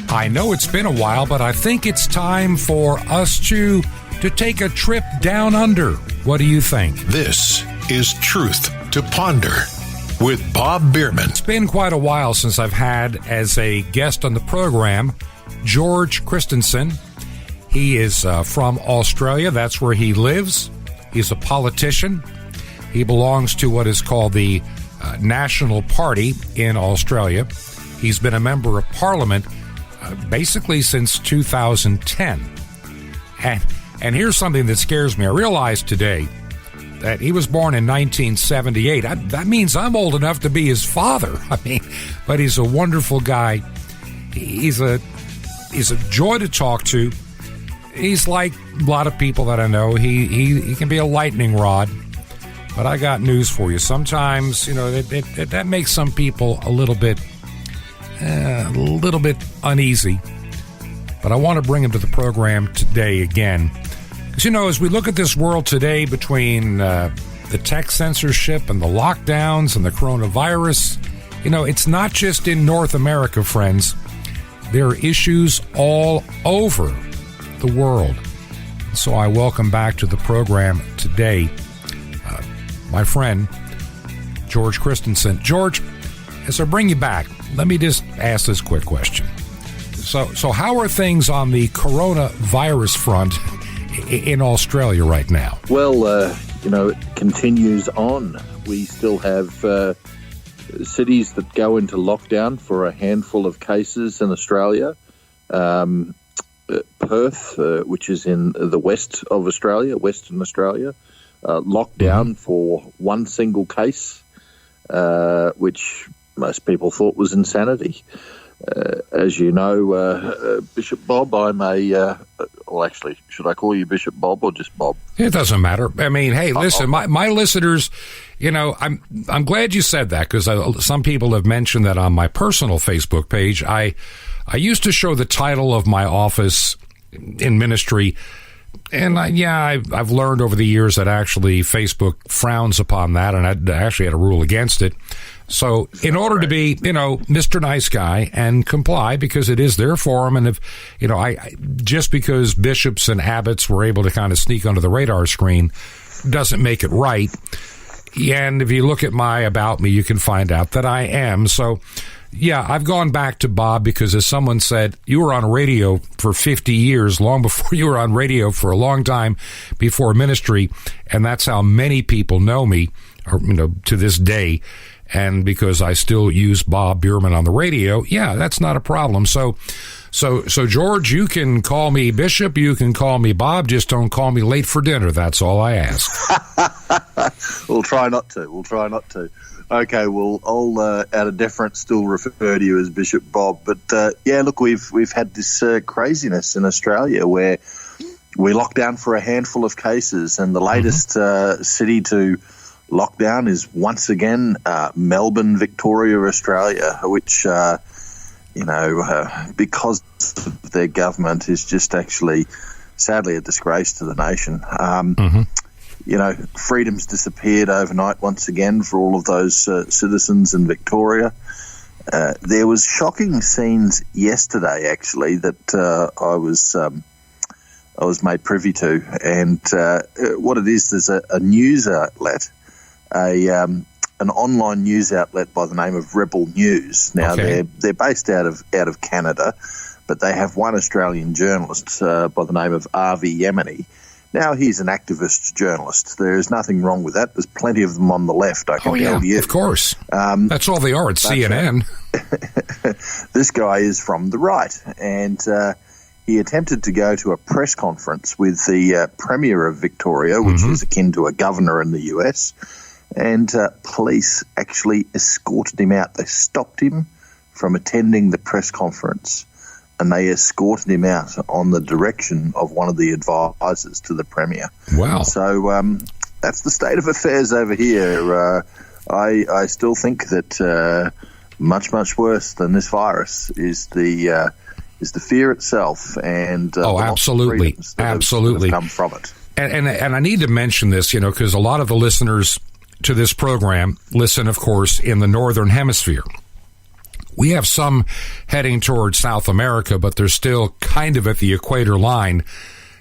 I know it's been a while, but I think it's time for us to take a trip down under. What do you think? This is Truth to Ponder with Bob Bierman. It's been quite a while since I've had as a guest on the program George Christensen. He is from Australia. That's where he lives. He's a politician. He belongs to what is called the National Party in Australia. He's been a member of Parliament basically since 2010. And here's something that scares me. I realized today that he was born in 1978. That means I'm old enough to be his father. But he's a wonderful guy. He's a joy to talk to. He's like a lot of people that I know. He can be a lightning rod. But I got news for you. Sometimes, that makes some people a little bit uneasy. But I want to bring him to the program today again. Because, as we look at this world today between the tech censorship and the lockdowns and the coronavirus, it's not just in North America, friends. There are issues all over the world. So I welcome back to the program today my friend, George Christensen. George, as I bring you back, let me just ask this quick question. So how are things on the coronavirus front in Australia right now? Well, it continues on. We still have cities that go into lockdown for a handful of cases in Australia. Perth, which is in the west of Australia, Western Australia, locked down for one single case, which most people thought was insanity. As you know, Bishop Bob, I'm actually, should I call you Bishop Bob or just Bob? It doesn't matter. Hey, listen, my listeners, I'm glad you said that, because some people have mentioned that on my personal Facebook page. I used to show the title of my office in ministry, and I've learned over the years that actually Facebook frowns upon that, and I actually had a rule against it. So in order to be, Mr. Nice Guy and comply, because it is their forum, and if, just because bishops and abbots were able to kind of sneak under the radar screen doesn't make it right. And if you look at my About Me, you can find out that I am. So, yeah, I've gone back to Bob because, as someone said, you were on radio for 50 years, long before you were on radio for a long time before ministry, and that's how many people know me, or, to this day. And because I still use Bob Bierman on the radio, that's not a problem. So George, you can call me Bishop, you can call me Bob, just don't call me late for dinner. That's all I ask. We'll try not to. Okay, well, I'll out of deference still refer to you as Bishop Bob. But look, we've had this craziness in Australia where we locked down for a handful of cases, and the latest city to lockdown is once again Melbourne, Victoria, Australia, which because of their government is just actually sadly a disgrace to the nation. Freedom's disappeared overnight once again for all of those citizens in Victoria. There was shocking scenes yesterday, actually, that I was made privy to, and what it is, there's a news outlet, an online news outlet by the name of Rebel News. Now, they're based out of Canada, but they have one Australian journalist by the name of R.V. Yemeni. Now, he's an activist journalist. There is nothing wrong with that. There's plenty of them on the left, I can tell you. Of course. That's all they are at CNN. This guy is from the right, and he attempted to go to a press conference with the Premier of Victoria, which is akin to a governor in the US, and police actually escorted him out. They stopped him from attending the press conference, and they escorted him out on the direction of one of the advisors to the Premier. Wow. So that's the state of affairs over here. I still think that much, much worse than this virus is the fear itself, and absolutely, absolutely come from it. And I need to mention this, because a lot of the listeners to this program listen, of course, in the Northern Hemisphere, We have some heading towards South America, but they're still kind of at the equator line.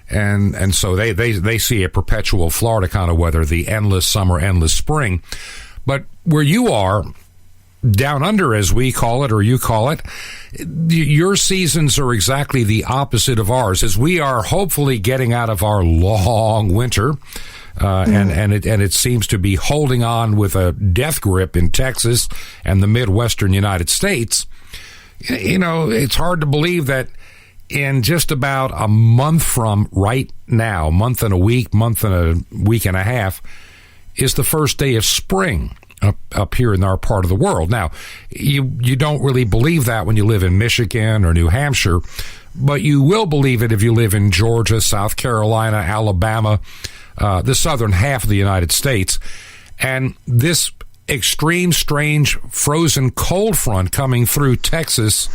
And so they see a perpetual Florida kind of weather, the endless summer, endless spring. But where you are, down under, as we call it, or you call it, your seasons are exactly the opposite of ours, as we are hopefully getting out of our long winter. And it seems to be holding on with a death grip in Texas and the Midwestern United States. You know, it's hard to believe that in just about a month from right now, month and a week and a half, is the first day of spring up here in our part of the world. Now, you don't really believe that when you live in Michigan or New Hampshire, but you will believe it if you live in Georgia, South Carolina, Alabama, the southern half of the United States. And this extreme, strange, frozen cold front coming through Texas,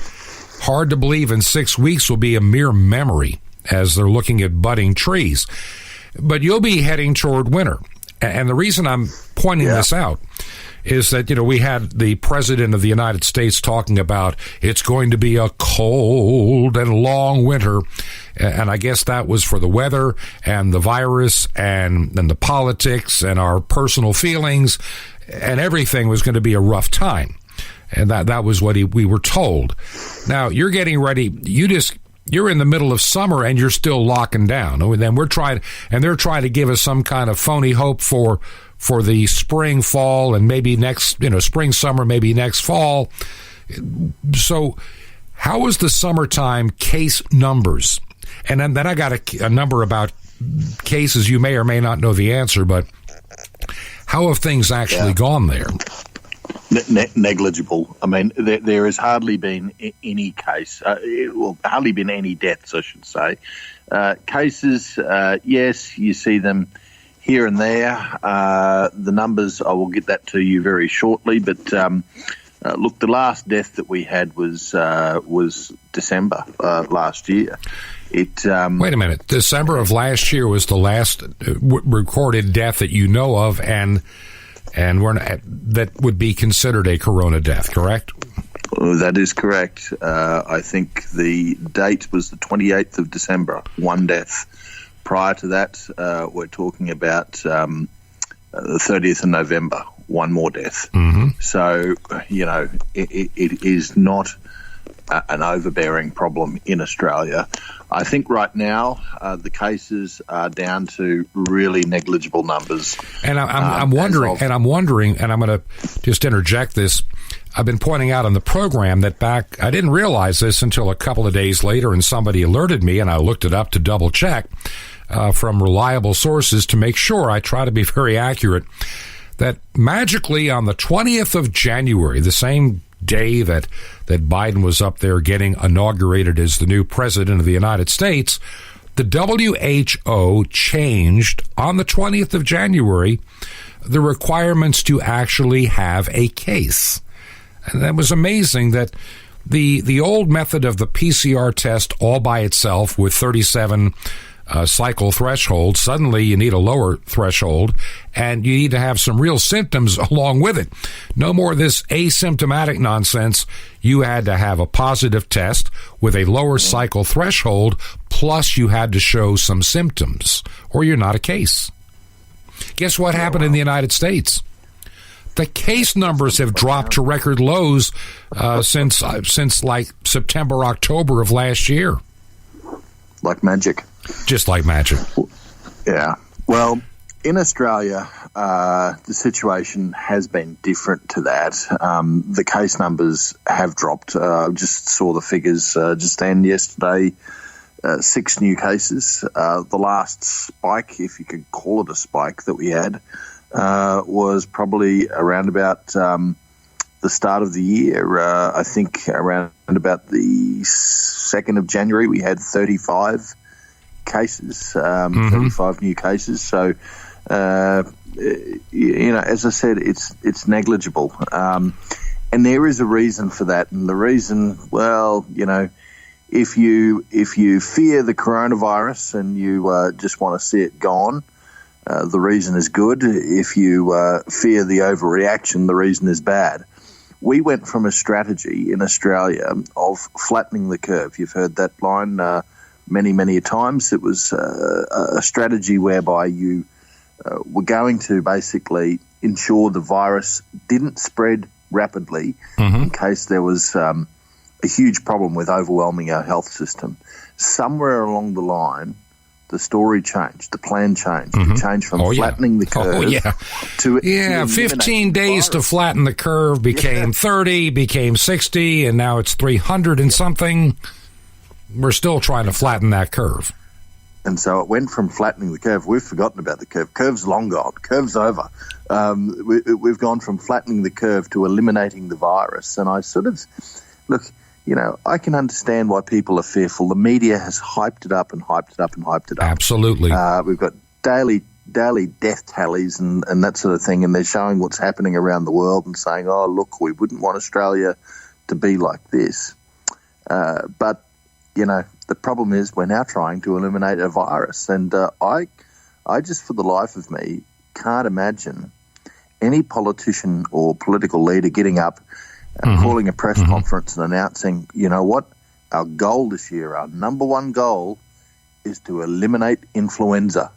hard to believe in 6 weeks will be a mere memory as they're looking at budding trees. But you'll be heading toward winter. And the reason I'm pointing this out is that, you know, we had the President of the United States talking about it's going to be a cold and long winter. And I guess that was for the weather and the virus and the politics and our personal feelings, and everything was going to be a rough time. And that was what we were told. Now, you're getting ready. You're in the middle of summer and you're still locking down. And then they're trying to give us some kind of phony hope for the spring, fall, and maybe next, spring, summer, maybe next fall. So how is the summertime case numbers? And then I got a number about cases. You may or may not know the answer, but how have things actually gone there? Negligible. I mean, there has hardly been any case, hardly been any deaths, I should say. Cases, yes, you see them here and there. The numbers, I will get that to you very shortly. But look, the last death that we had was December last year. Wait a minute. December of last year was the last recorded death that you know of, and that would be considered a corona death, correct? That is correct. I think the date was the 28th of December, one death. Prior to that, we're talking about the 30th of November, one more death. Mm-hmm. So, it is not an overbearing problem in Australia. I think right now the cases are down to really negligible numbers. And I'm wondering, and I'm going to just interject this. I've been pointing out on the program that I didn't realize this until a couple of days later, and somebody alerted me, and I looked it up to double check from reliable sources to make sure. I try to be very accurate. That magically on the 20th of January, the same day that Biden was up there getting inaugurated as the new president of the United States, the WHO changed on the 20th of January the requirements to actually have a case. And that was amazing that the old method of the PCR test all by itself with 37 cycle threshold, suddenly you need a lower threshold, and you need to have some real symptoms along with it. No more of this asymptomatic nonsense. You had to have a positive test with a lower cycle threshold, plus you had to show some symptoms, or you're not a case. Guess what happened in the United States? The case numbers have dropped to record lows since like September, October of last year. Like magic. Just like magic. Yeah. Well, in Australia, the situation has been different to that. The case numbers have dropped. Just saw the figures just then yesterday. 6 new cases. The last spike, if you could call it a spike, that we had was probably around about the start of the year. I think around about the 2nd of January, we had 35 cases, 35 new cases. So, as I said, it's negligible. And there is a reason for that. And the reason, if you fear the coronavirus and you just want to see it gone, the reason is good. If you fear the overreaction, the reason is bad. we went from a strategy in Australia of flattening the curve. You've heard that line many, many times. It was a strategy whereby you were going to basically ensure the virus didn't spread rapidly in case there was a huge problem with overwhelming our health system. Somewhere along the line, the story changed, the plan changed. It changed from flattening the curve to 15 days to flatten the curve became 30, became 60, and now it's 300 and something. We're still trying to flatten that curve. And so it went from flattening the curve. We've forgotten about the curve. Curve's long gone. Curve's over. We've gone from flattening the curve to eliminating the virus. And I sort of, look, I can understand why people are fearful. The media has hyped it up and hyped it up and hyped it up. Absolutely. We've got daily death tallies and that sort of thing, and they're showing what's happening around the world and saying, oh, look, we wouldn't want Australia to be like this. But the problem is we're now trying to eliminate a virus, and I just, for the life of me, can't imagine any politician or political leader getting up and calling a press conference and announcing, you know what, our goal this year, our number one goal is to eliminate influenza.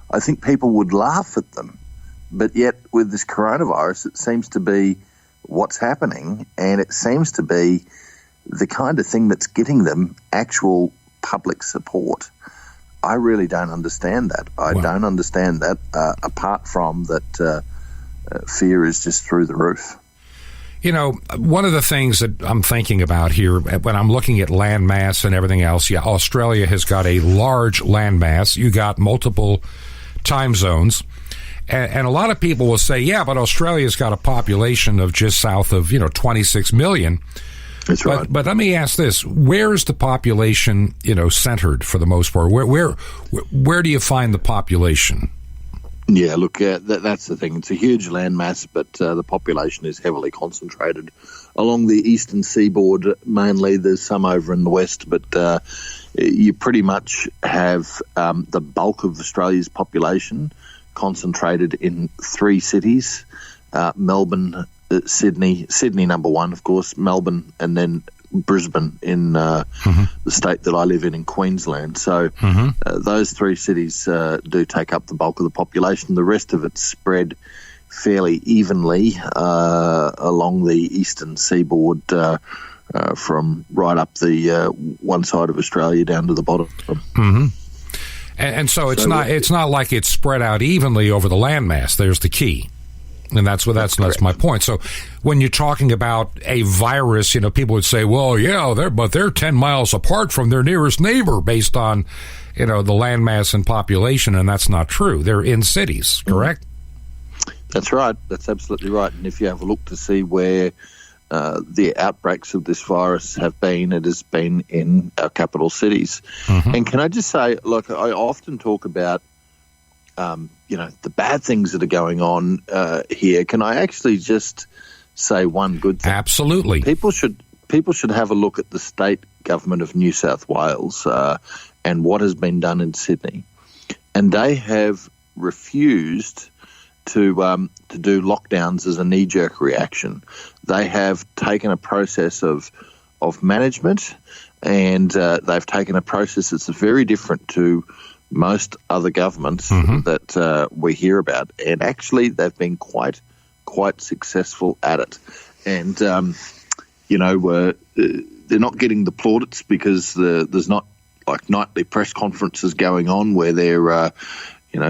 I think people would laugh at them, but yet with this coronavirus, it seems to be what's happening, and it seems to be the kind of thing that's getting them actual public support. I really don't understand that. I don't understand that, apart from that fear is just through the roof. One of the things that I'm thinking about here when I'm looking at land mass and everything else, Australia has got a large land mass. You got multiple time zones. And a lot of people will say, but Australia's got a population of just south of, 26 million. That's right. But let me ask this: where's the population, centered for the most part? Where do you find the population? Yeah, look, that's the thing. It's a huge landmass, but the population is heavily concentrated along the eastern seaboard. Mainly, there's some over in the west, but you pretty much have the bulk of Australia's population concentrated in three cities: Melbourne, Sydney number one, of course, Melbourne, and then Brisbane in the state that I live in Queensland. So those three cities do take up the bulk of the population. The rest of it's spread fairly evenly along the eastern seaboard from right up the one side of Australia down to the bottom. And so it's not like it's spread out evenly over the landmass. There's the key. And that's my point. So when you're talking about a virus, people would say, well, they're 10 miles apart from their nearest neighbor based on, the landmass and population, and that's not true. They're in cities, correct? That's right. That's absolutely right. And if you have a look to see where the outbreaks of this virus have been, it has been in our capital cities. And can I just say, look, I often talk about the bad things that are going on here. Can I actually just say one good thing? Absolutely. People should have a look at the state government of New South Wales and what has been done in Sydney. And they have refused to do lockdowns as a knee-jerk reaction. They have taken a process of management, and they've taken a process that's very different to most other governments that we hear about, and actually they've been quite successful at it. And they're not getting the plaudits because there's not like nightly press conferences going on where they're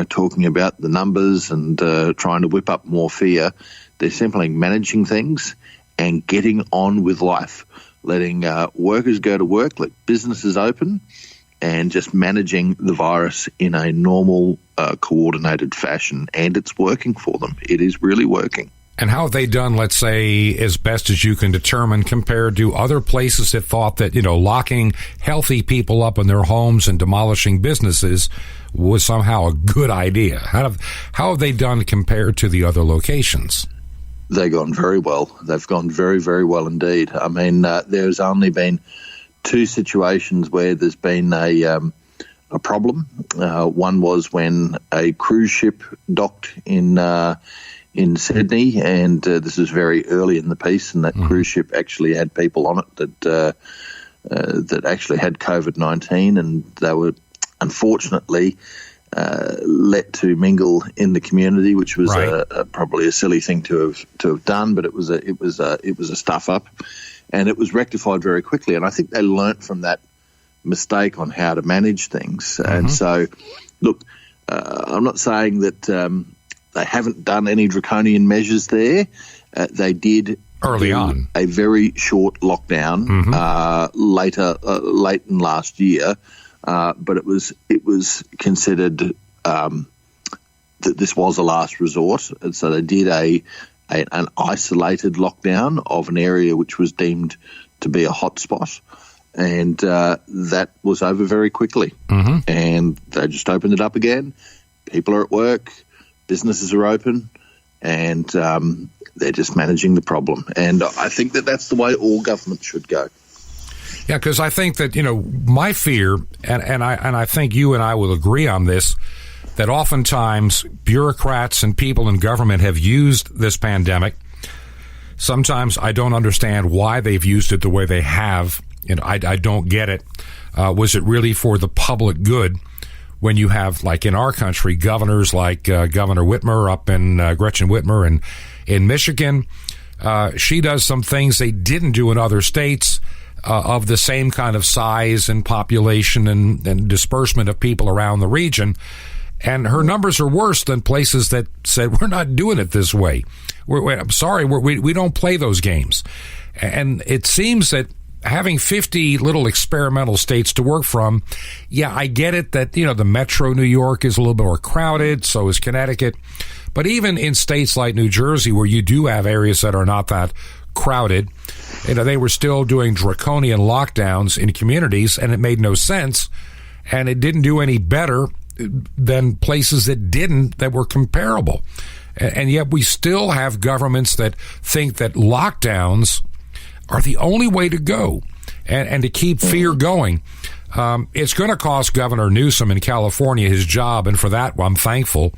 talking about the numbers and trying to whip up more fear. They're simply managing things and getting on with life, letting workers go to work, let businesses open, and just managing the virus in a normal, coordinated fashion. And it's working for them. It is really working. And how have they done, let's say, as best as you can determine, compared to other places that thought that, locking healthy people up in their homes and demolishing businesses was somehow a good idea? How have they done compared to the other locations? They've gone very well. They've gone very, very well indeed. I mean, there's only been two situations where there's been a problem. One was when a cruise ship docked in in Sydney, and this is very early in the piece, and that cruise ship actually had people on it that actually had COVID-19, and they were unfortunately let to mingle in the community, which was probably a silly thing to have done, but it was a stuff up, and it was rectified very quickly. And I think they learnt from that mistake on how to manage things. And so, look, I'm not saying that they haven't done any draconian measures there. They did early on a very short lockdown late in last year, but it was considered that this was a last resort, and so they did an isolated lockdown of an area which was deemed to be a hotspot, and that was over very quickly. And they just opened it up again. People are at work. Businesses are open, and they're just managing the problem. And I think that that's the way all governments should go. Yeah, because I think that, my fear, and I think you and I will agree on this, that oftentimes bureaucrats and people in government have used this pandemic. Sometimes I don't understand why they've used it the way they have. I don't get it. Was it really for the public good? When you have, like in our country, governors like Governor Whitmer up in Gretchen Whitmer and in Michigan, she does some things they didn't do in other states of the same kind of size and population and disbursement of people around the region. And her numbers are worse than places that said, we're not doing it this way. I'm sorry, we don't play those games. And it seems that having 50 little experimental states to work from, yeah, I get it that, the metro New York is a little bit more crowded, so is Connecticut. But even in states like New Jersey, where you do have areas that are not that crowded, they were still doing draconian lockdowns in communities, and it made no sense. And it didn't do any better than places that were comparable. And yet we still have governments that think that lockdowns are the only way to go and to keep fear going. It's going to cost Governor Newsom in California his job, and for that I'm thankful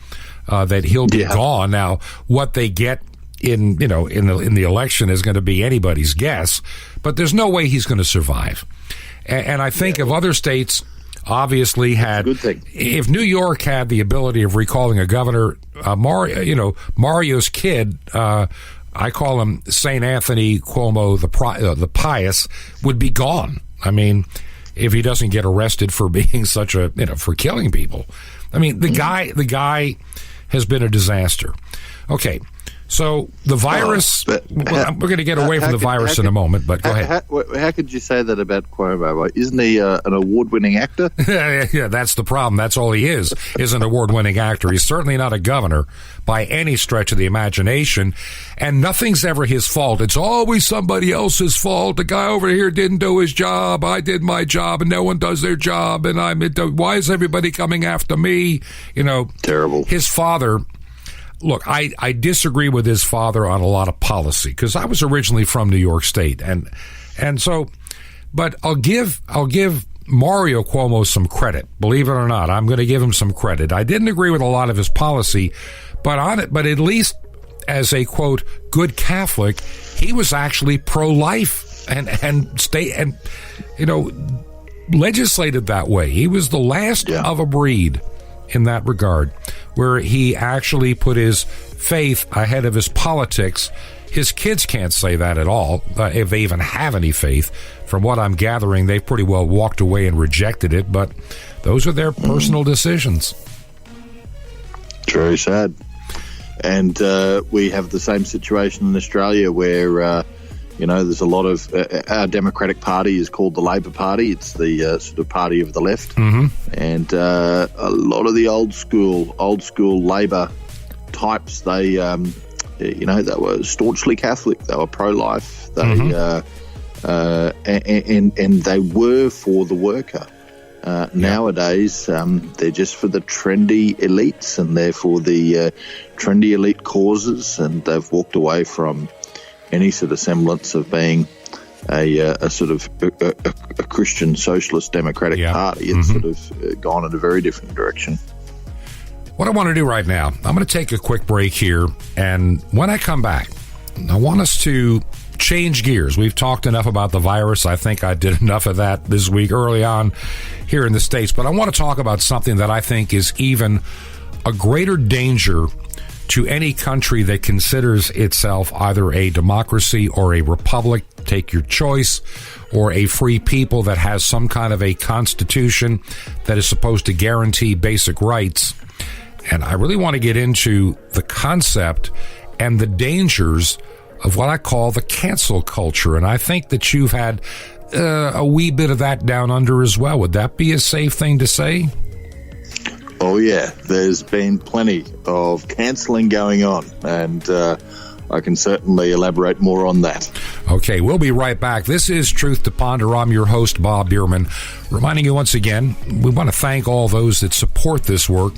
that he'll be gone. Now, what they get in the election is going to be anybody's guess, but there's no way he's going to survive. And I think if other states obviously had, if New York had the ability of recalling a governor, Mario's kid, I call him St. Anthony Cuomo, the pious, would be gone. I mean, if he doesn't get arrested for being such for killing people. I mean, the guy has been a disaster. Okay, so the virus, we're going to get away from the virus in a moment, but go ahead. How could you say that about Cuomo? Isn't he an award-winning actor? Yeah, that's the problem. That's all he is an award-winning actor. He's certainly not a governor by any stretch of the imagination, and nothing's ever his fault. It's always somebody else's fault. The guy over here didn't do his job. I did my job, and no one does their job, and why is everybody coming after me? Terrible. His father... Look, I disagree with his father on a lot of policy because I was originally from New York State, and so, but I'll give Mario Cuomo some credit. Believe it or not, I'm going to give him some credit. I didn't agree with a lot of his policy, but at least as a quote good Catholic, he was actually pro-life and legislated that way. He was the last of a breed in that regard, where he actually put his faith ahead of his politics. His kids can't say that at all, if they even have any faith. From what I'm gathering, they've pretty well walked away and rejected it, but those are their personal decisions. It's very sad. And we have the same situation in Australia where, there's a lot of our Democratic Party is called the Labor Party. It's the sort of party of the left, and a lot of the old school Labor types. They, they were staunchly Catholic. They were pro-life. They and they were for the worker. Nowadays, they're just for the trendy elites, and they're for the trendy elite causes, and they've walked away from any sort of semblance of being a sort of a Christian socialist democratic party. It's sort of gone in a very different direction. What I want to do right now, I'm going to take a quick break here, and when I come back, I want us to change gears. We've talked enough about the virus. I think I did enough of that this week early on here in the States, but I want to talk about something that I think is even a greater danger to any country that considers itself either a democracy or a republic, take your choice, or a free people that has some kind of a constitution that is supposed to guarantee basic rights. And I really want to get into the concept and the dangers of what I call the cancel culture. And I think that you've had a wee bit of that down under as well. Would that be a safe thing to say? Oh, yeah. There's been plenty of cancelling going on, and I can certainly elaborate more on that. Okay, we'll be right back. This is Truth to Ponder. I'm your host, Bob Bierman. Reminding you once again, we want to thank all those that support this work.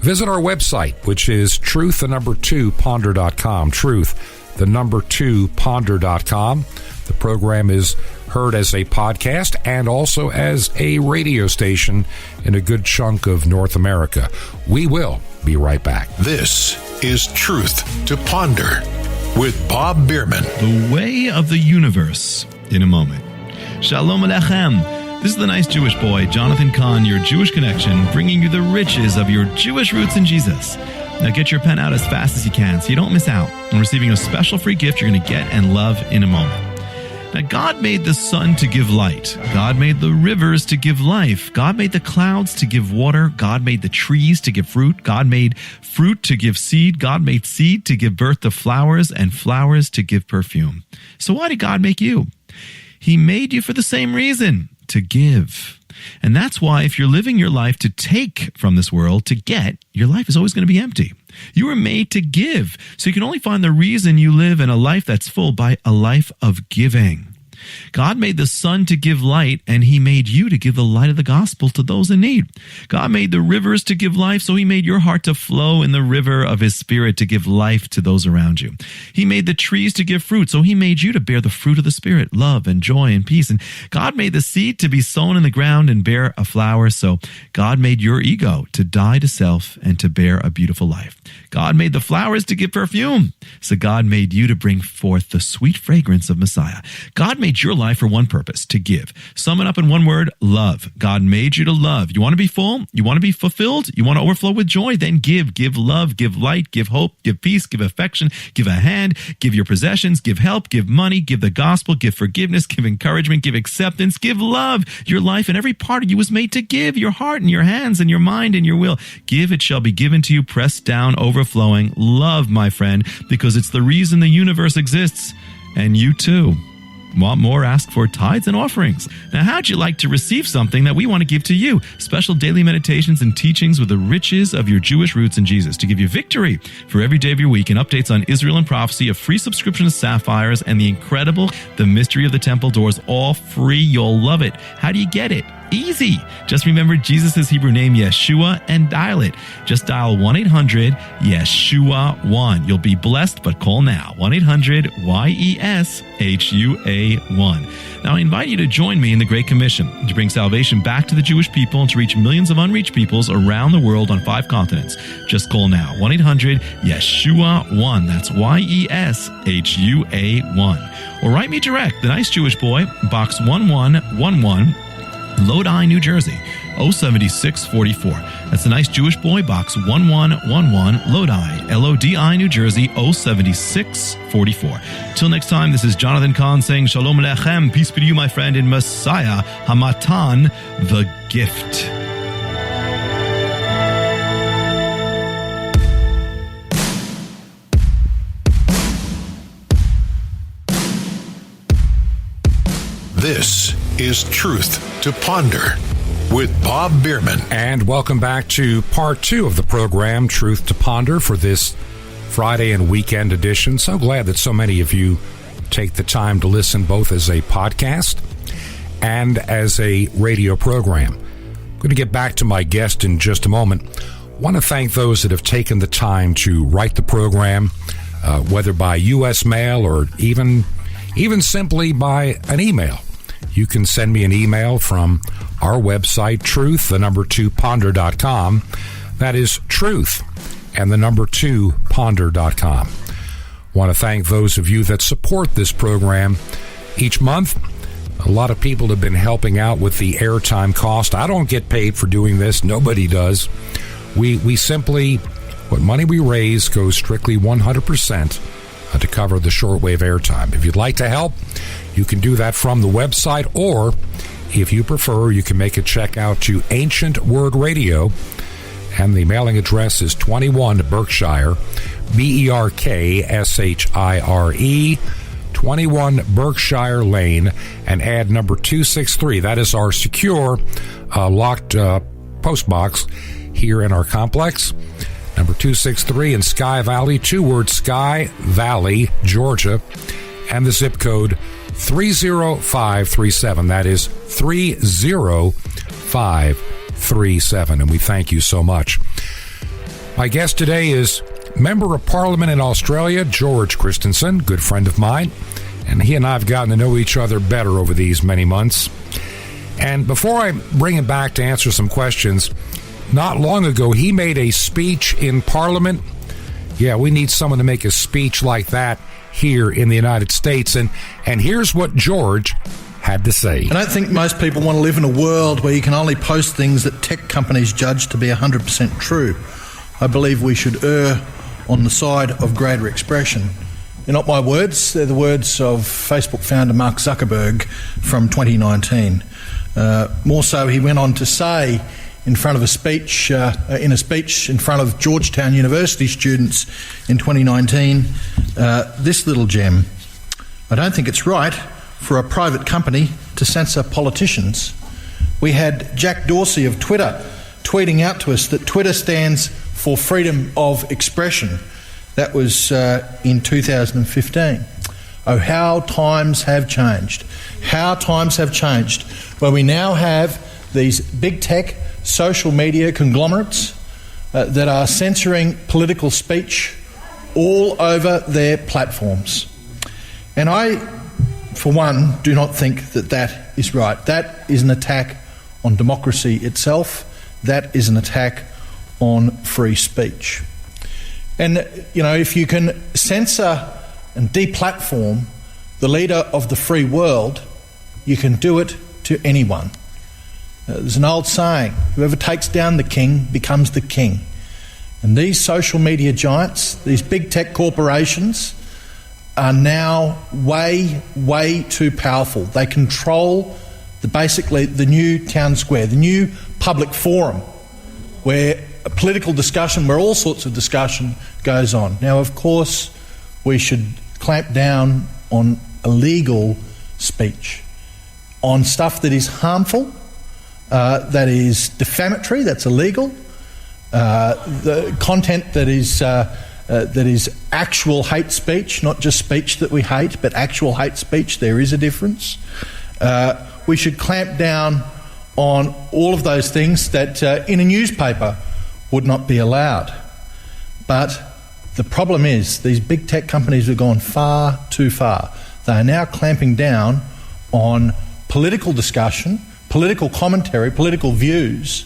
Visit our website, which is truth2ponder.com. Truth2ponder.com. The program is heard as a podcast and also as a radio station in a good chunk of North America. We will be right back. This is Truth to Ponder with Bob Bierman. The way of the universe in a moment. Shalom Alechem. This is the nice Jewish boy, Jonathan Kahn, your Jewish connection, bringing you the riches of your Jewish roots in Jesus. Now get your pen out as fast as you can so you don't miss out on receiving a special free gift you're going to get and love in a moment. Now, God made the sun to give light. God made the rivers to give life. God made the clouds to give water. God made the trees to give fruit. God made fruit to give seed. God made seed to give birth to flowers and flowers to give perfume. So why did God make you? He made you for the same reason, to give. And that's why if you're living your life to take from this world, to get, your life is always going to be empty. You were made to give. So you can only find the reason you live in a life that's full by a life of giving. God made the sun to give light, and he made you to give the light of the gospel to those in need. God made the rivers to give life, so he made your heart to flow in the river of his spirit to give life to those around you. He made the trees to give fruit, so he made you to bear the fruit of the spirit, love and joy and peace. And God made the seed to be sown in the ground and bear a flower, so God made your ego to die to self and to bear a beautiful life. God made the flowers to give perfume, so God made you to bring forth the sweet fragrance of Messiah. God made your life for one purpose, to give. Sum it up in one word, love. God made you to love. You want to be full? You want to be fulfilled? You want to overflow with joy? Then give. Give love, give light, give hope, give peace, give affection, give a hand, give your possessions, give help, give money, give the gospel, give forgiveness, give encouragement, give acceptance, give love. Your life and every part of you was made to give. Your heart and your hands and your mind and your will. Give, it shall be given to you, pressed down, overflowing. Love, my friend, because it's the reason the universe exists. And you too. Want more? Ask for tithes and offerings. Now, how'd you like to receive something that we want to give to you? Special daily meditations and teachings with the riches of your Jewish roots in Jesus to give you victory for every day of your week, and updates on Israel and prophecy, a free subscription to Sapphires, and the incredible The Mystery of the Temple Doors, all free. You'll love it. How do you get it? Easy. Just remember Jesus' Hebrew name, Yeshua, and dial it. Just dial 1-800-YESHUA-1. You'll be blessed, but call now. 1-800-YESHUA-1. Now, I invite you to join me in the Great Commission to bring salvation back to the Jewish people and to reach millions of unreached peoples around the world on 5 continents. Just call now. 1-800-YESHUA-1. That's YESHUA-1. Or write me direct, The Nice Jewish Boy, Box 1111, Lodi, New Jersey, 07644. That's The Nice Jewish Boy, Box 1111, Lodi, Lodi, New Jersey, 07644. Till next time, this is Jonathan Kahn saying Shalom Alechem, peace be to you, my friend, in Messiah, Hamatan, the gift. This is Truth to Ponder with Bob Bierman. And welcome back to part 2 of the program, Truth to Ponder, for this Friday and weekend edition. So glad that so many of you take the time to listen both as a podcast and as a radio program. I'm going to get back to my guest in just a moment. I want to thank those that have taken the time to write the program, whether by U.S. mail or even simply by an email. You can send me an email from our website, truth2ponder.com. That is truth and the number 2 ponder.com. Want to thank those of you that support this program each month. A lot of people have been helping out with the airtime cost. I don't get paid for doing this. Nobody does. We simply, what money we raise goes strictly 100% to cover the shortwave airtime. If you'd like to help, you can do that from the website, or if you prefer, you can make a check out to Ancient Word Radio, and the mailing address is 21 Berkshire, Berkshire, 21 Berkshire Lane, and add number 263. That is our secure locked post box here in our complex. Number 263 in Sky Valley, 2 words, Sky Valley, Georgia, and the zip code 30537. That is 30537, and we thank you so much. My guest today is Member of Parliament in Australia, George Christensen, good friend of mine, and he and I have gotten to know each other better over these many months. And before I bring him back to answer some questions, not long ago he made a speech in Parliament. Yeah, we need someone to make a speech like that here in the United States, and here's what George had to say. I don't think most people want to live in a world where you can only post things that tech companies judge to be 100% true. I believe we should err on the side of greater expression. They're not my words, they're the words of Facebook founder Mark Zuckerberg from 2019. More so, he went on to say in a speech in front of Georgetown University students in 2019, this little gem: I don't think it's right for a private company to censor politicians. We had Jack Dorsey of Twitter tweeting out to us that Twitter stands for freedom of expression. That was in 2015. Oh, how times have changed. How times have changed, where we now have these big tech social media conglomerates that are censoring political speech all over their platforms. And I, for one, do not think that that is right. That is an attack on democracy itself. That is an attack on free speech. And, you know, if you can censor and deplatform the leader of the free world, you can do it to anyone. There's an old saying, whoever takes down the king becomes the king. And these social media giants, these big tech corporations, are now way, way too powerful. They control basically the new town square, the new public forum, where a political discussion, where all sorts of discussion goes on. Now, of course, we should clamp down on illegal speech, on stuff that is harmful, that is defamatory, that's illegal, the content that is actual hate speech, not just speech that we hate, but actual hate speech. There is a difference. We should clamp down on all of those things that in a newspaper would not be allowed. But the problem is these big tech companies have gone far too far. They are now clamping down on political discussion, political commentary, political views,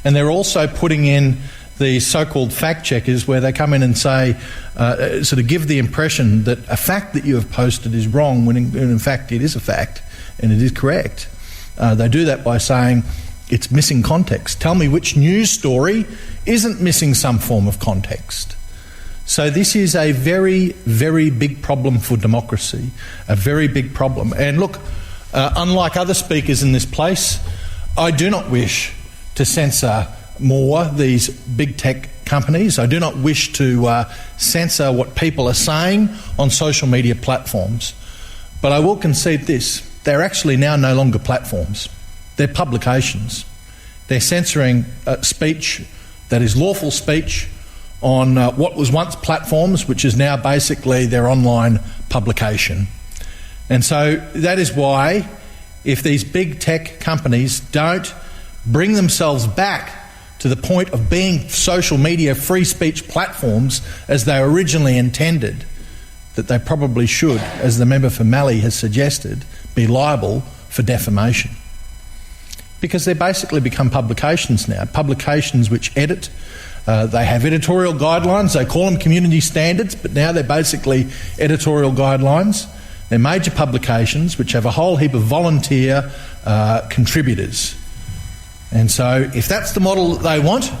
and they're also putting in the so-called fact checkers, where they come in and say, sort of give the impression that a fact that you have posted is wrong, when in fact it is a fact and it is correct. They do that by saying it's missing context. Tell me which news story isn't missing some form of context. So this is a very, very big problem for democracy, a very big problem. And look, unlike other speakers in this place, I do not wish to censor more these big tech companies. I do not wish to censor what people are saying on social media platforms. But I will concede this: they're actually now no longer platforms. They're publications. They're censoring speech that is lawful speech on what was once platforms, which is now basically their online publication. And so that is why, if these big tech companies don't bring themselves back to the point of being social media free speech platforms as they originally intended, that they probably should, as the member for Mallee has suggested, be liable for defamation. Because they basically become publications now, publications which edit, They have editorial guidelines. They call them community standards, but now they're basically editorial guidelines. They're major publications which have a whole heap of volunteer contributors. And so if that's the model that they want,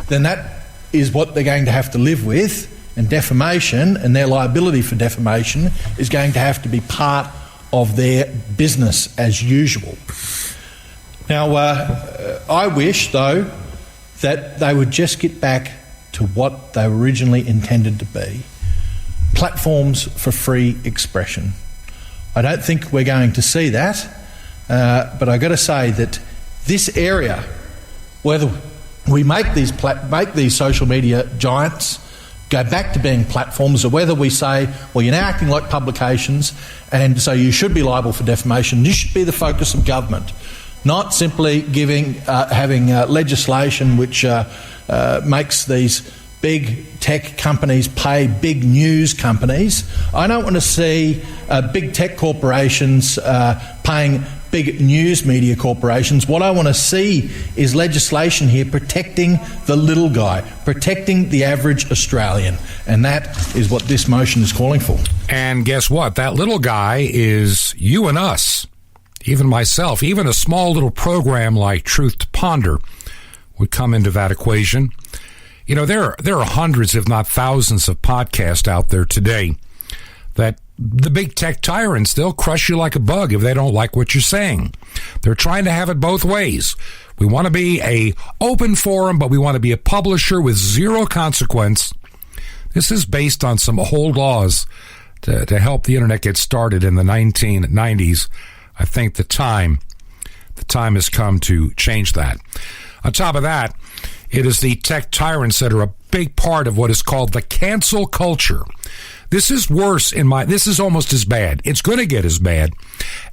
then that is what they're going to have to live with, and defamation and their liability for defamation is going to have to be part of their business as usual. Now, I wish, though, that they would just get back to what they were originally intended to be: platforms for free expression. I don't think we're going to see that, but I've got to say that this area, whether we make these social media giants go back to being platforms, or whether we say, well, you're now acting like publications and so you should be liable for defamation, this should be the focus of government, not simply having legislation which makes these big tech companies pay big news companies. I don't want to see big tech corporations paying big news media corporations. What I want to see is legislation here protecting the little guy, protecting the average Australian, and that is what this motion is calling for. And guess what? That little guy is you and us, even myself. Even a small little program like Truth to Ponder would come into that equation. You know, there are hundreds, if not thousands, of podcasts out there today that the big tech tyrants, they'll crush you like a bug if they don't like what you're saying. They're trying to have it both ways. We want to be a open forum, but we want to be a publisher with zero consequence. This is based on some old laws to help the internet get started in the 1990s. I think the time has come to change that. On top of that, it is the tech tyrants that are a big part of what is called the cancel culture. This is worse this is almost as bad. It's going to get as bad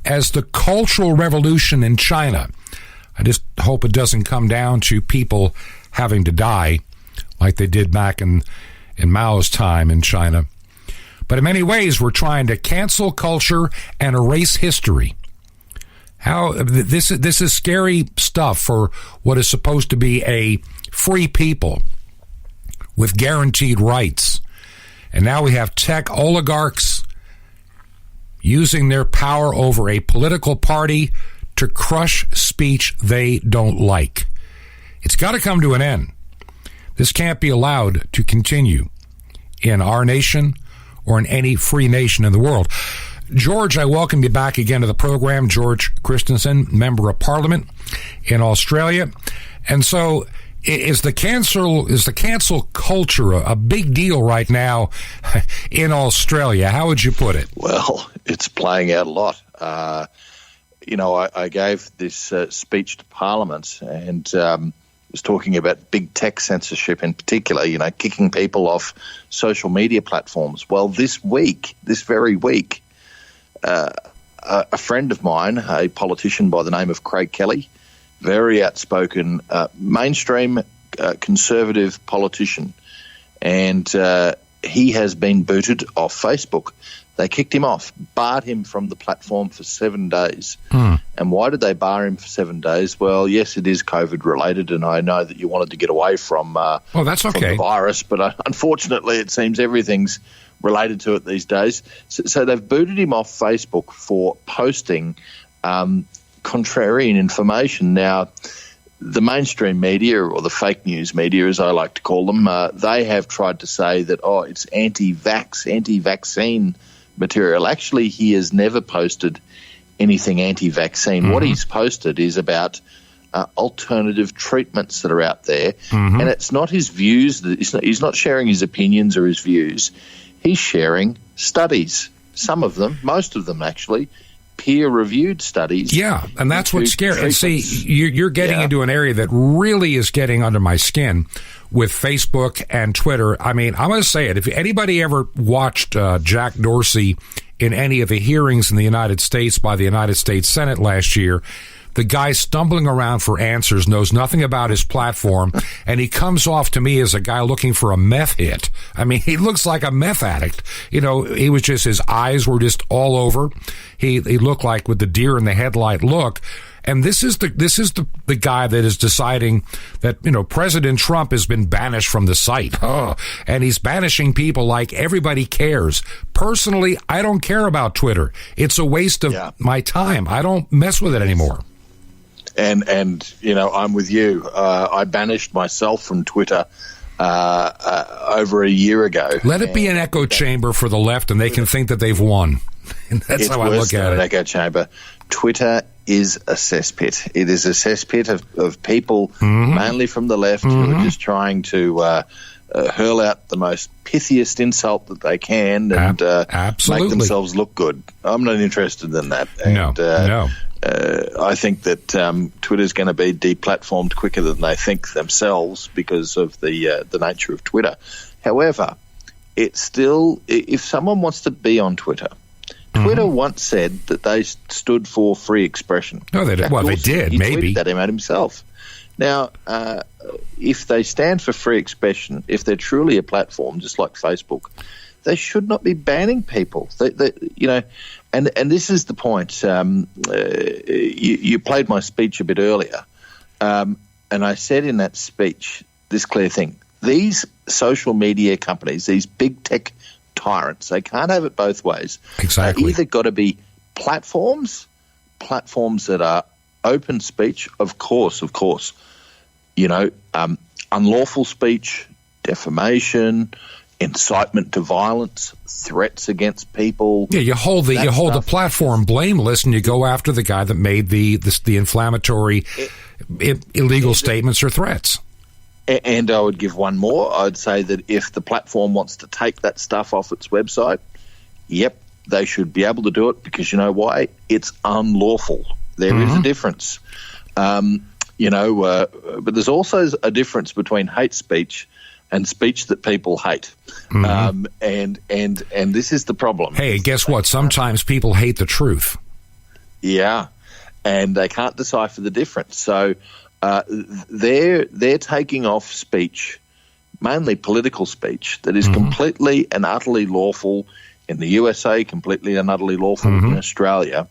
as the Cultural Revolution in China. I just hope it doesn't come down to people having to die like they did back in Mao's time in China. But in many ways, we're trying to cancel culture and erase history. This is scary stuff for what is supposed to be a free people with guaranteed rights. And now we have tech oligarchs using their power over a political party to crush speech they don't like. It's got to come to an end. This can't be allowed to continue in our nation or in any free nation in the world. George, I welcome you back again to the program. George Christensen, Member of Parliament in Australia. And so is the cancel culture a big deal right now in Australia? How would you put it? Well, it's playing out a lot. I gave this speech to Parliament and was talking about big tech censorship in particular, kicking people off social media platforms. Well, this very week, a friend of mine, a politician by the name of Craig Kelly, very outspoken, mainstream conservative politician, and he has been booted off Facebook. They kicked him off, barred him from the platform for 7 days. And why did they bar him for 7 days? Well, yes, it is COVID-related, and I know that you wanted to get away from, that's okay. From the virus, but unfortunately it seems everything's related to it these days. So they've booted him off Facebook for posting contrarian information. Now, the mainstream media, or the fake news media, as I like to call them, they have tried to say that, it's anti-vaccine material. Actually, he has never posted anything anti-vaccine. Mm-hmm. What he's posted is about alternative treatments that are out there, and it's not his views. He's not sharing his opinions or his views. He's sharing studies, some of them, most of them actually, peer-reviewed studies. Yeah, and that's what's scary. And see, you're getting into an area that really is getting under my skin with Facebook and Twitter. I mean, I'm going to say it. If anybody ever watched Jack Dorsey in any of the hearings in the United States by the United States Senate last year, the guy stumbling around for answers, knows nothing about his platform, and he comes off to me as a guy looking for a meth hit. I mean, he looks like a meth addict. He was just, his eyes were just all over. He looked like with the deer in the headlight look. And this is the guy that is deciding that, President Trump has been banished from the site. Oh, and he's banishing people like everybody cares. Personally, I don't care about Twitter. It's a waste of my time. I don't mess with it anymore. And I'm with you. I banished myself from Twitter over a year ago. Let it be an echo chamber for the left, and they can think that they've won. And that's how I look at it. An echo chamber. Twitter is a cesspit. It is a cesspit of people, mainly from the left, who are just trying to hurl out the most pithiest insult that they can and make themselves look good. I'm not interested in that. And, no. I think that Twitter's going to be deplatformed quicker than they think themselves because of the nature of Twitter. However, it's still, if someone wants to be on Twitter, Twitter once said that they stood for free expression. No, they did. Well, they did, he maybe. Tweeted that out himself. Now, if they stand for free expression, if they're truly a platform, just like Facebook, they should not be banning people. And this is the point. You played my speech a bit earlier, and I said in that speech this clear thing. These social media companies, these big tech tyrants, they can't have it both ways. Exactly. They either got to be platforms that are open speech, of course, unlawful speech, defamation, incitement to violence, threats against people. Yeah, you hold the platform blameless, and you go after the guy that made the inflammatory, illegal statements or threats. And I would give one more. I'd say that if the platform wants to take that stuff off its website, they should be able to do it, because you know why? It's unlawful. There is a difference. But there's also a difference between hate speech and speech that people hate. And this is the problem. Hey, guess what? Sometimes people hate the truth. Yeah, and they can't decipher the difference. So they're taking off speech, mainly political speech, that is completely and utterly lawful in the USA, completely and utterly lawful in Australia.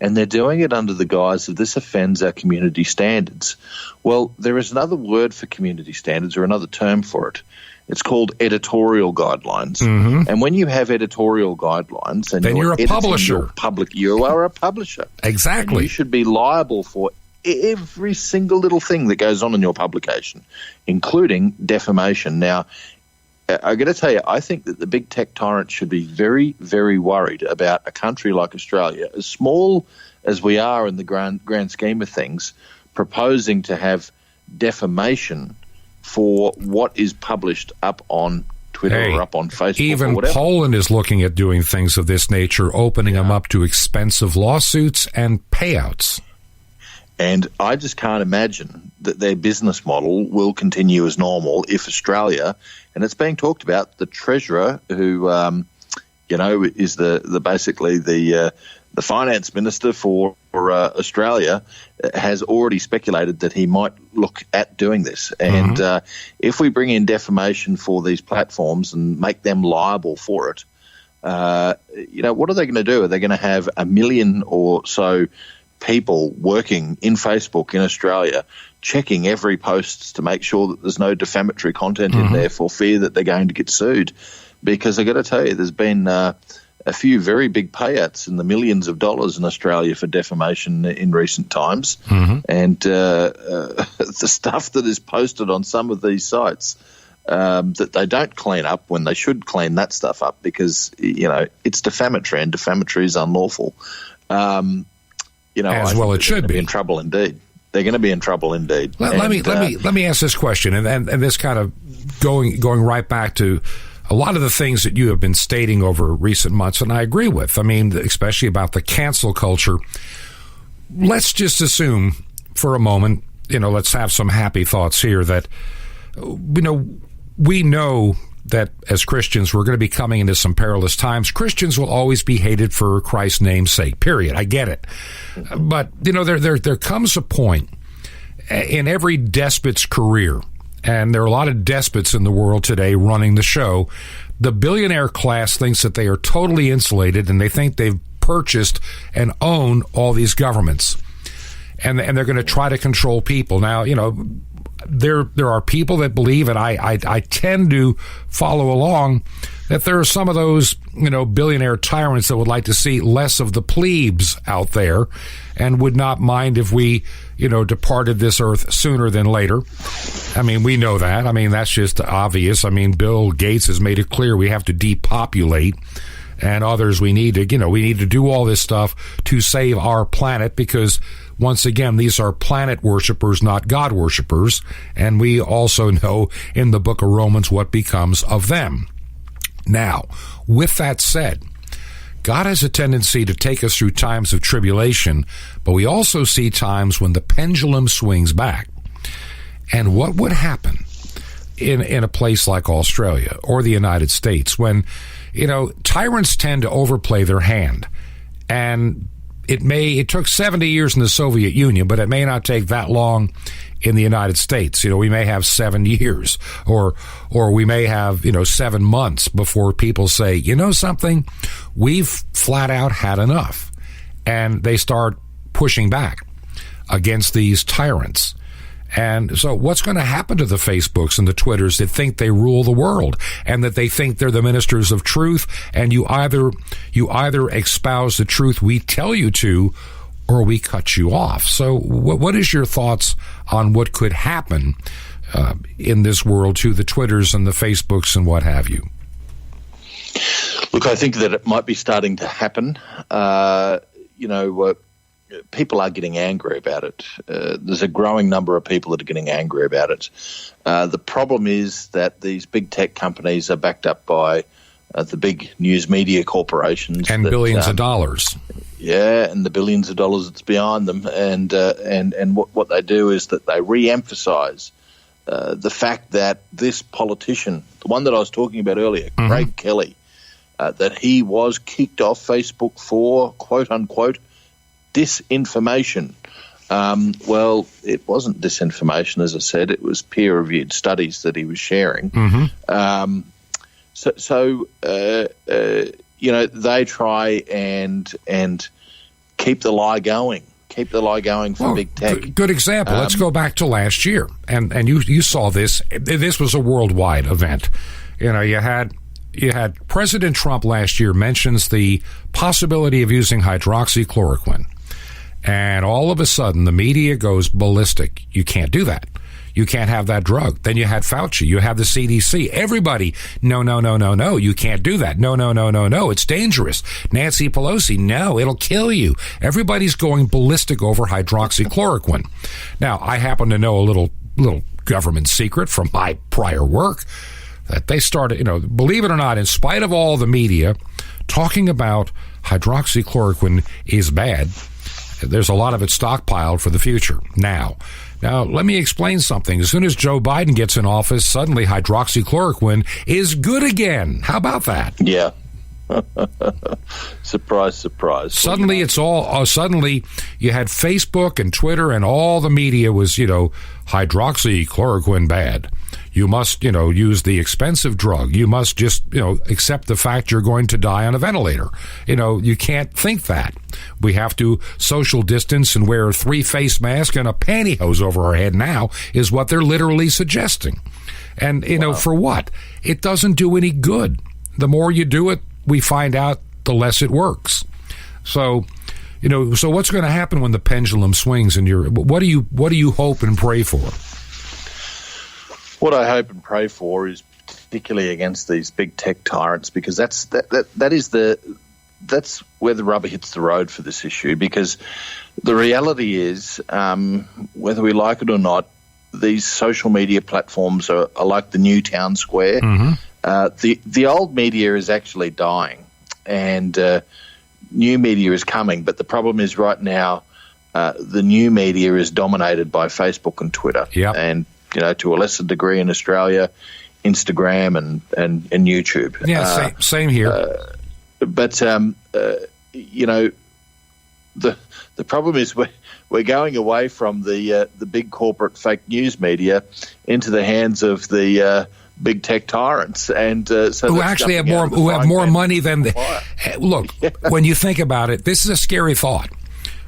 And they're doing it under the guise of this offends our community standards. Well, there is another word for community standards, or another term for it. It's called editorial guidelines. And when you have editorial guidelines, and then you're a publisher. You are a publisher. Exactly. And you should be liable for every single little thing that goes on in your publication, including defamation. Now, I got to tell you, I think that the big tech tyrants should be very, very worried about a country like Australia, as small as we are in the grand scheme of things, proposing to have defamation for what is published up on Twitter or up on Facebook. Even or whatever. Poland is looking at doing things of this nature, opening them up to expensive lawsuits and payouts. And I just can't imagine that their business model will continue as normal if Australia, and it's being talked about, the Treasurer, who is the finance minister for Australia, has already speculated that he might look at doing this. And if we bring in defamation for these platforms and make them liable for it, what are they going to do? Are they going to have 1 million or so people working in Facebook in Australia, checking every post to make sure that there's no defamatory content in there for fear that they're going to get sued? Because I got to tell you, there's been a few very big payouts in the millions of dollars in Australia for defamation in recent times. And the stuff that is posted on some of these sites that they don't clean up when they should clean that stuff up, because, it's defamatory, and defamatory is unlawful. It should be in trouble indeed. They're going to be in trouble indeed. Let me ask this question, and this kind of going right back to a lot of the things that you have been stating over recent months, and I agree with. I mean, especially about the cancel culture. Let's just assume for a moment, let's have some happy thoughts here that, we know that as Christians, we're going to be coming into some perilous times. Christians will always be hated for Christ's name's sake, period. I get it. But, there comes a point in every despot's career, and there are a lot of despots in the world today running the show. The billionaire class thinks that they are totally insulated, and they think they've purchased and own all these governments. and they're going to try to control people. Now, there are people that believe, and I tend to follow along, that there are some of those, billionaire tyrants that would like to see less of the plebes out there and would not mind if we, departed this earth sooner than later. I mean, we know that. I mean, that's just obvious. I mean, Bill Gates has made it clear we have to depopulate, and others, we need to do all this stuff to save our planet, because once again, these are planet worshipers, not God worshipers. And we also know in the book of Romans what becomes of them. Now, with that said, God has a tendency to take us through times of tribulation, but we also see times when the pendulum swings back. And what would happen in a place like Australia or the United States when, tyrants tend to overplay their hand? And it took 70 years in the Soviet Union, but it may not take that long in the United States. We may have 7 years, or we may have, 7 months before people say, something, we've flat out had enough. And they start pushing back against these tyrants. And so what's going to happen to the Facebooks and the Twitters that think they rule the world and that they think they're the ministers of truth, and you either espouse the truth we tell you to, or we cut you off? So what is your thoughts on what could happen in this world to the Twitters and the Facebooks and what have you? Look, I think that it might be starting to happen. People are getting angry about it. There's a growing number of people that are getting angry about it. The problem is that these big tech companies are backed up by the big news media corporations. And billions of dollars. Yeah, and the billions of dollars that's behind them. And what they do is that they re-emphasize the fact that this politician, the one that I was talking about earlier, Craig Kelly, that he was kicked off Facebook for, quote-unquote, disinformation. Well, it wasn't disinformation, as I said. It was peer-reviewed studies that he was sharing. They try and keep the lie going. Keep the lie going for big tech. Good example. Let's go back to last year, and you saw this. This was a worldwide event. You had President Trump last year mentions the possibility of using hydroxychloroquine, and all of a sudden the media goes ballistic. You can't do that. You can't have that drug. Then you had Fauci. You have the CDC. Everybody, no, you can't do that. No, it's dangerous. Nancy Pelosi, no, it'll kill you. Everybody's going ballistic over hydroxychloroquine. Now, I happen to know a little government secret from my prior work that they started, believe it or not, in spite of all the media talking about hydroxychloroquine is bad, there's a lot of it stockpiled for the future. Now, let me explain something. As soon as Joe Biden gets in office, suddenly hydroxychloroquine is good again. How about that? Yeah. Surprise. Suddenly it's all, suddenly you had Facebook and Twitter and all the media was, hydroxychloroquine bad. You must, use the expensive drug. You must just, accept the fact you're going to die on a ventilator. You can't think that. We have to social distance and wear a 3-face mask and a pantyhose over our head now is what they're literally suggesting. And, for what? It doesn't do any good. The more you do it, we find out the less it works. So, so what's going to happen when the pendulum swings in what do you hope and pray for? What I hope and pray for is particularly against these big tech tyrants, because that's where the rubber hits the road for this issue. Because the reality is, whether we like it or not, these social media platforms are like the new town square. The old media is actually dying, and new media is coming. But the problem is right now, the new media is dominated by Facebook and Twitter. Yep. And to a lesser degree in Australia, Instagram and YouTube. Yeah, same here. But the problem is we're going away from the big corporate fake news media into the hands of the big tech tyrants, and who actually have more money than the. Look, when you think about it, this is a scary thought.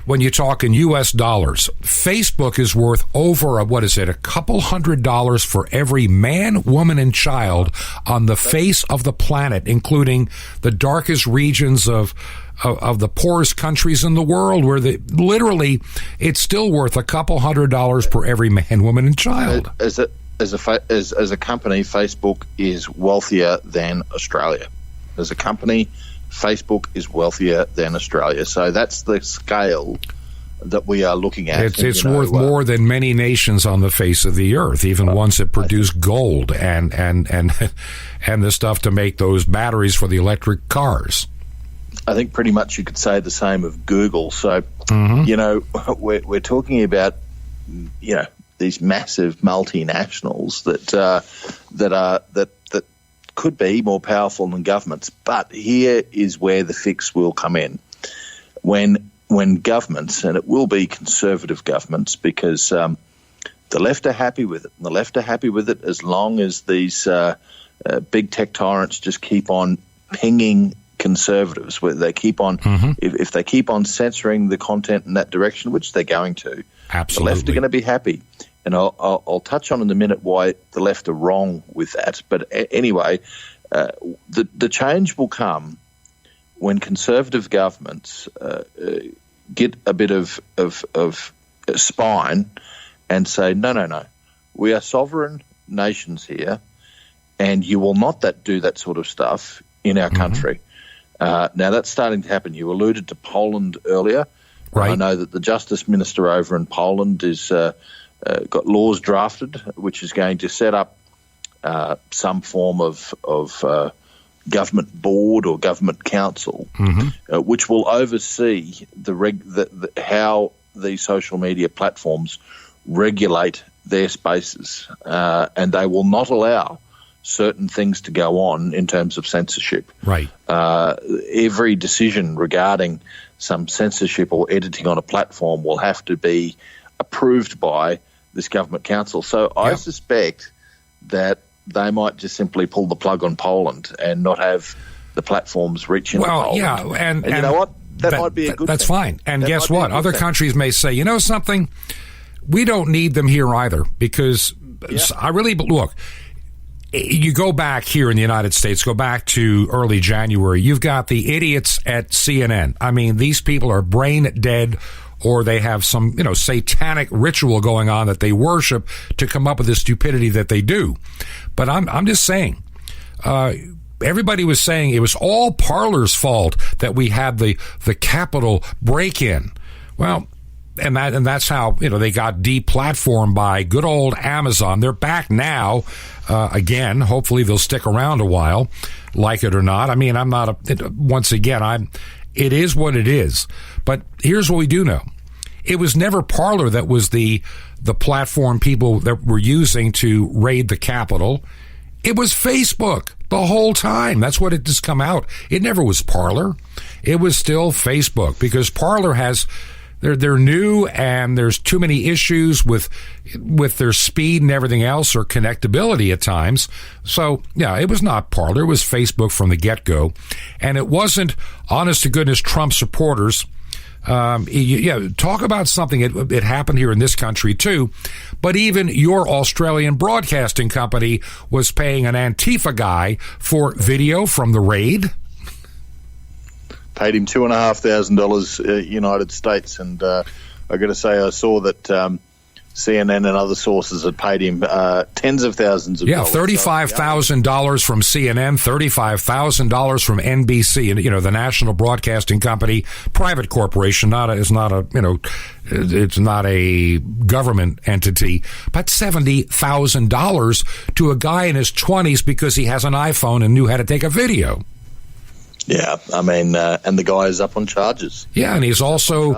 when you talk in U.S. dollars, Facebook is worth over, a couple $100 for every man, woman, and child on the face of the planet, including the darkest regions of the poorest countries in the world, where literally it's still worth a couple $100 per every man, woman, and child. As a company, Facebook is wealthier than Australia. As a company, Facebook is wealthier than Australia. So that's the scale that we are looking at. It's worth more than many nations on the face of the earth, even ones that produce gold and the stuff to make those batteries for the electric cars. I think pretty much you could say the same of Google. So, we're talking about, these massive multinationals that could be more powerful than governments. But here is where the fix will come in. When governments, and it will be conservative governments, because the left are happy with it. And the left are happy with it as long as these big tech tyrants just keep on pinging conservatives, where they keep on, if they keep on censoring the content in that direction, which they're going to, absolutely, the left are going to be happy. And I'll touch on in a minute why the left are wrong with that. But anyway, the change will come when conservative governments get a bit of spine and say, no, we are sovereign nations here, and you will not do that sort of stuff in our country. Now, that's starting to happen. You alluded to Poland earlier. Right. I know that the Justice Minister over in Poland is got laws drafted which is going to set up some form of government board or government council, which will oversee how these social media platforms regulate their spaces, and they will not allow certain things to go on in terms of censorship. Right. Every decision regarding some censorship or editing on a platform will have to be approved by this government council. So I suspect that they might just simply pull the plug on Poland and not have the platforms reach into Poland. Yeah, and you know what? That might be a good That's thing. fine. And that guess what? Other countries may say, you know something? We don't need them here either, because I really look. You go back here in the United States, go back to early January, you've got the idiots at CNN. I mean, these people are brain dead, or they have some, satanic ritual going on that they worship to come up with the stupidity that they do. But I'm just saying, everybody was saying it was all Parler's fault that we had the Capitol break-in. Well, and that's how, they got deplatformed by good old Amazon. They're back now. Again, hopefully they'll stick around a while, like it or not. I mean, it is what it is. But here's what we do know. It was never Parler that was the platform people that were using to raid the Capitol. It was Facebook the whole time. That's what it has come out. It never was Parler. It was still Facebook, because Parler has... They're new, and there's too many issues with their speed and everything else, or connectability at times. So, yeah, it was not Parler. It was Facebook from the get-go. And it wasn't, honest to goodness, Trump supporters. Talk about something. It happened here in this country, too. But even your Australian broadcasting company was paying an Antifa guy for video from the raid. Paid him $2,500 United States, and I got to say, I saw that CNN and other sources had paid him tens of thousands of dollars. $35,000 from CNN, $35,000 from NBC, and the national broadcasting company, private corporation, it's not a government entity, but $70,000 to a guy in his 20s because he has an iPhone and knew how to take a video. Yeah, I mean, and the guy is up on charges. Yeah, and he's also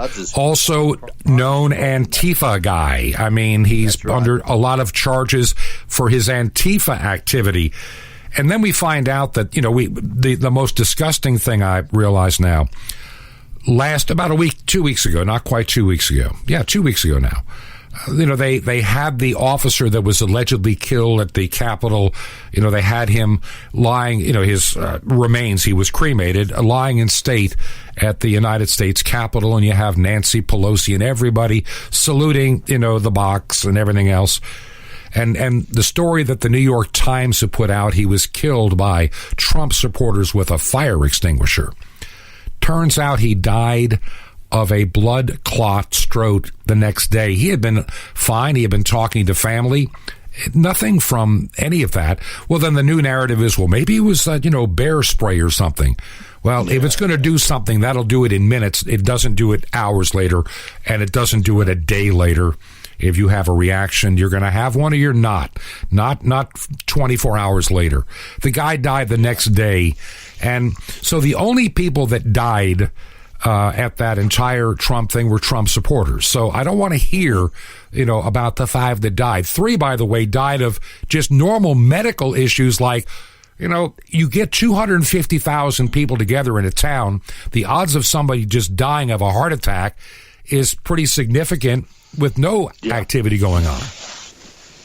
known Antifa guy. I mean, he's under a lot of charges for his Antifa activity. And then we find out that, the most disgusting thing I realize now, about 2 weeks ago, not quite 2 weeks ago. Yeah, 2 weeks ago now. They had the officer that was allegedly killed at the Capitol. They had him lying, his remains, he was cremated, lying in state at the United States Capitol, and you have Nancy Pelosi and everybody saluting, the box and everything else. And the story that the New York Times had put out, he was killed by Trump supporters with a fire extinguisher. Turns out he died of a blood clot stroke the next day. He had been fine. He had been talking to family. Nothing from any of that. Well, then the new narrative is, well, maybe it was, bear spray or something. Well, if it's going to do something, that'll do it in minutes. It doesn't do it hours later, and it doesn't do it a day later. If you have a reaction, you're going to have one or you're not 24 hours later. The guy died the next day. And so the only people that died at that entire Trump thing were Trump supporters. So I don't want to hear, about the 5 that died. 3, by the way, died of just normal medical issues like, you get 250,000 people together in a town. The odds of somebody just dying of a heart attack is pretty significant with no activity going on.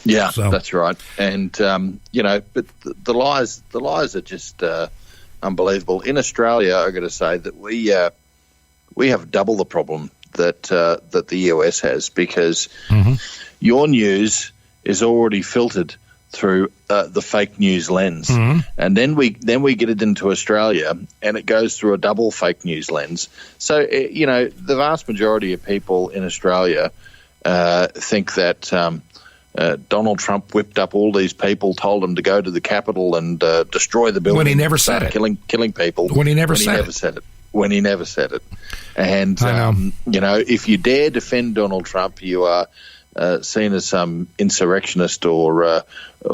Yeah, so. That's right. And, but the lies are just unbelievable. In Australia, I've got to say that we have double the problem that the US has, because your news is already filtered through the fake news lens, and then we get it into Australia, and it goes through a double fake news lens. So the vast majority of people in Australia think that Donald Trump whipped up all these people, told them to go to the Capitol and destroy the building. When he never said it. Killing people. When he never said it. And, if you dare defend Donald Trump, you are seen as some insurrectionist or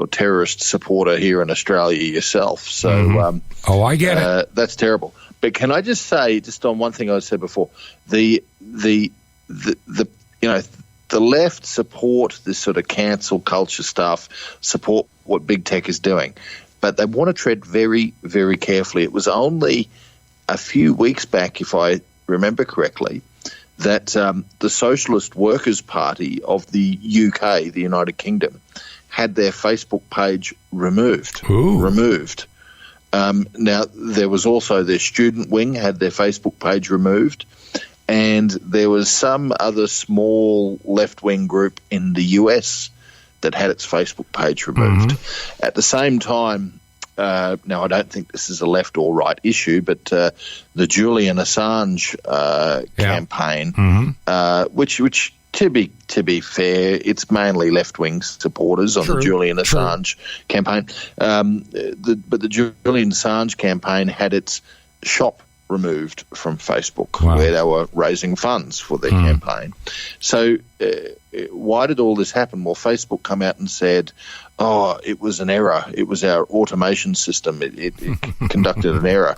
terrorist supporter here in Australia yourself. So, I get it. That's terrible. But can I just say, just on one thing I said before, the left support this sort of cancel culture stuff, support what big tech is doing, but they want to tread very, very carefully. It was only a few weeks back, if I remember correctly, that the Socialist Workers' Party of the UK, the United Kingdom, had their Facebook page removed. Now, there was also their student wing had their Facebook page removed, and there was some other small left-wing group in the US that had its Facebook page removed. At the same time, now I don't think this is a left or right issue, but the Julian Assange campaign, which to be fair, it's mainly left-wing supporters on the Julian Assange campaign. But the Julian Assange campaign had its shop removed from Facebook, where they were raising funds for their campaign. So why did all this happen? Well, Facebook come out and said, it was an error. It was our automation system. It conducted an error.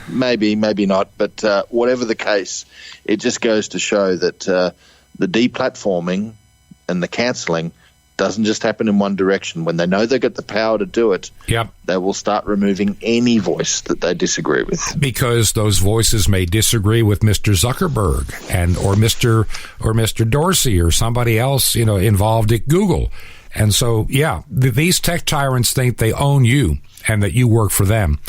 Maybe not. But whatever the case, it just goes to show that the deplatforming and the cancelling doesn't just happen in one direction. When they know they've got the power to do it, they will start removing any voice that they disagree with. Because those voices may disagree with Mr. Zuckerberg or Mr. Dorsey or somebody else, involved at Google. And so, these tech tyrants think they own you and that you work for them.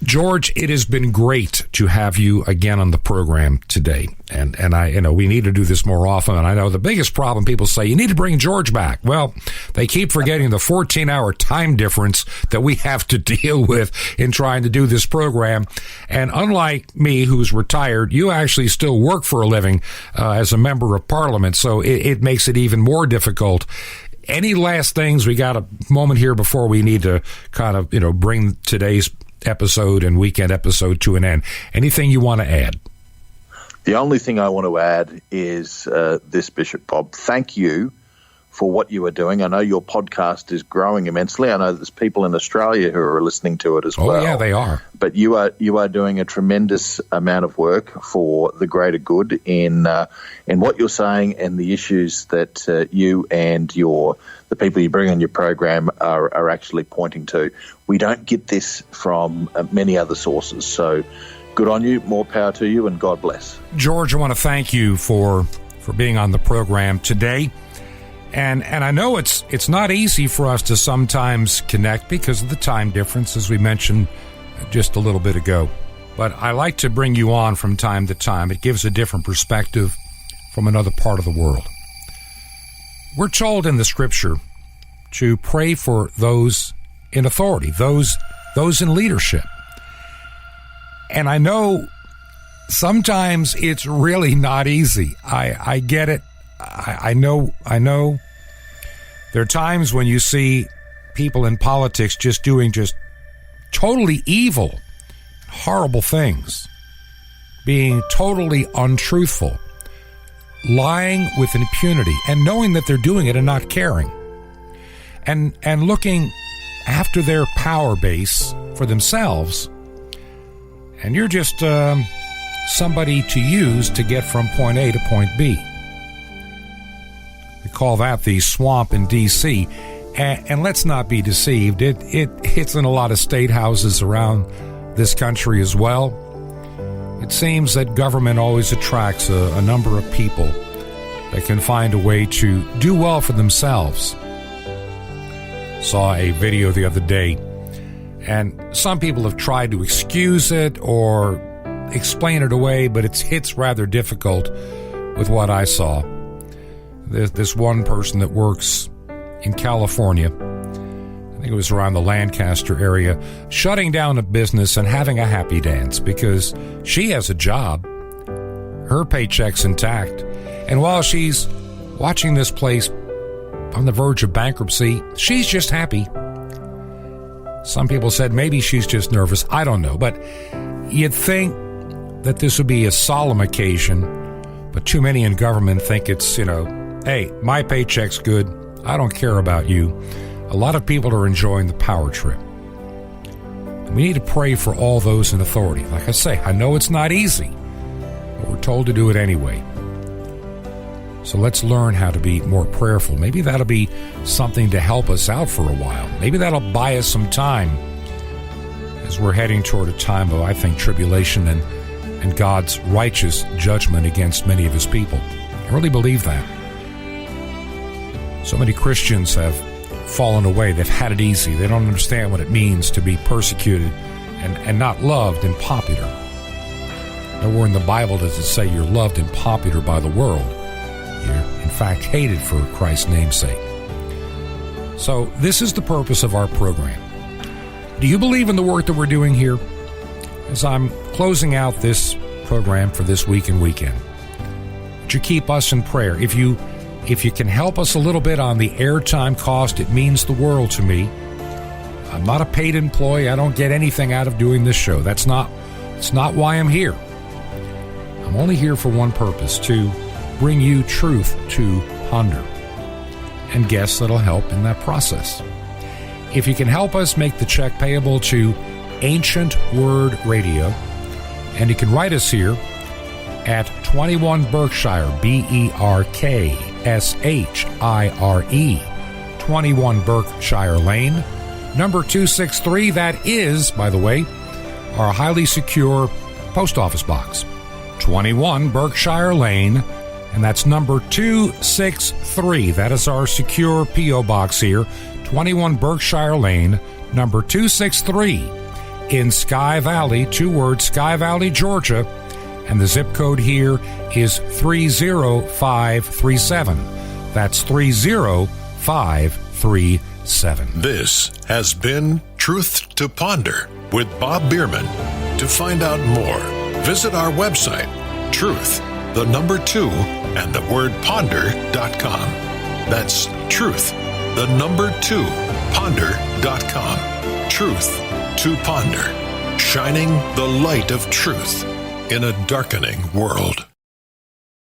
George, it has been great to have you again on the program today. And I, we need to do this more often. And I know the biggest problem, people say, you need to bring George back. Well, they keep forgetting the 14-hour time difference that we have to deal with in trying to do this program. And unlike me, who's retired, you actually still work for a living as a member of Parliament. So it makes it even more difficult. Any last things? We got a moment here before we need to kind of, bring today's episode and weekend episode to an end. Anything you want to add? The only thing I want to add is this, Bishop Bob. Thank you for what you are doing. I know your podcast is growing immensely. I know there's people in Australia who are listening to it as well. Oh, yeah, they are. But you are doing a tremendous amount of work for the greater good in what you're saying and the issues that you and the people you bring on your program are actually pointing to. We don't get this from many other sources. So Good on you, more power to you, and God bless. George, I want to thank you for being on the program today. And I know it's not easy for us to sometimes connect because of the time difference, as we mentioned just a little bit ago. But I like to bring you on from time to time. It gives a different perspective from another part of the world. We're told in the Scripture to pray for those in authority, those in leadership. And I know sometimes it's really not easy. I get it. I know. There are times when you see people in politics just doing just totally evil, horrible things, being totally untruthful, lying with impunity, and knowing that they're doing it and not caring, and looking after their power base for themselves, and you're just somebody to use to get from point A to point B. We call that the swamp in D.C., and let's not be deceived. It's in a lot of state houses around this country as well. It seems that government always attracts a number of people that can find a way to do well for themselves. Saw a video the other day, and some people have tried to excuse it or explain it away, but it's rather difficult with what I saw. This one person that works in California, I think it was around the Lancaster area, shutting down a business and having a happy dance because she has a job, her paycheck's intact, and while she's watching this place on the verge of bankruptcy, she's just happy. Some people said maybe she's just nervous. I don't know, but you'd think that this would be a solemn occasion, but too many in government think it's, hey, my paycheck's good. I don't care about you. A lot of people are enjoying the power trip. We need to pray for all those in authority. Like I say, I know it's not easy, but we're told to do it anyway. So let's learn how to be more prayerful. Maybe that'll be something to help us out for a while. Maybe that'll buy us some time as we're heading toward a time of, I think, tribulation and God's righteous judgment against many of his people. I really believe that. So many Christians have fallen away. They've had it easy. They don't understand what it means to be persecuted and not loved and popular. Nowhere in the Bible does it say you're loved and popular by the world. You're, in fact, hated for Christ's name's sake. So this is the purpose of our program. Do you believe in the work that we're doing here? As I'm closing out this program for this week and weekend, would you keep us in prayer? If you can help us a little bit on the airtime cost, it means the world to me. I'm not a paid employee. I don't get anything out of doing this show. It's not why I'm here. I'm only here for one purpose, to bring you truth to ponder and guests that'll help in that process. If you can help us make the check payable to Ancient Word Radio, and you can write us here at 21 Berkshire, Berkshire, 21 Berkshire Lane, number 263. That is, by the way, our highly secure post office box. 21 Berkshire Lane, and that's number 263. That is our secure P.O. box here, 21 Berkshire Lane, number 263, in Sky Valley, 2 words, Sky Valley, Georgia, and the zip code here is 30537. That's 30537. This has been Truth to Ponder with Bob Bierman. To find out more, visit our website, truth2ponder.com. That's truth2ponder.com. Truth to Ponder, shining the light of truth in a darkening world.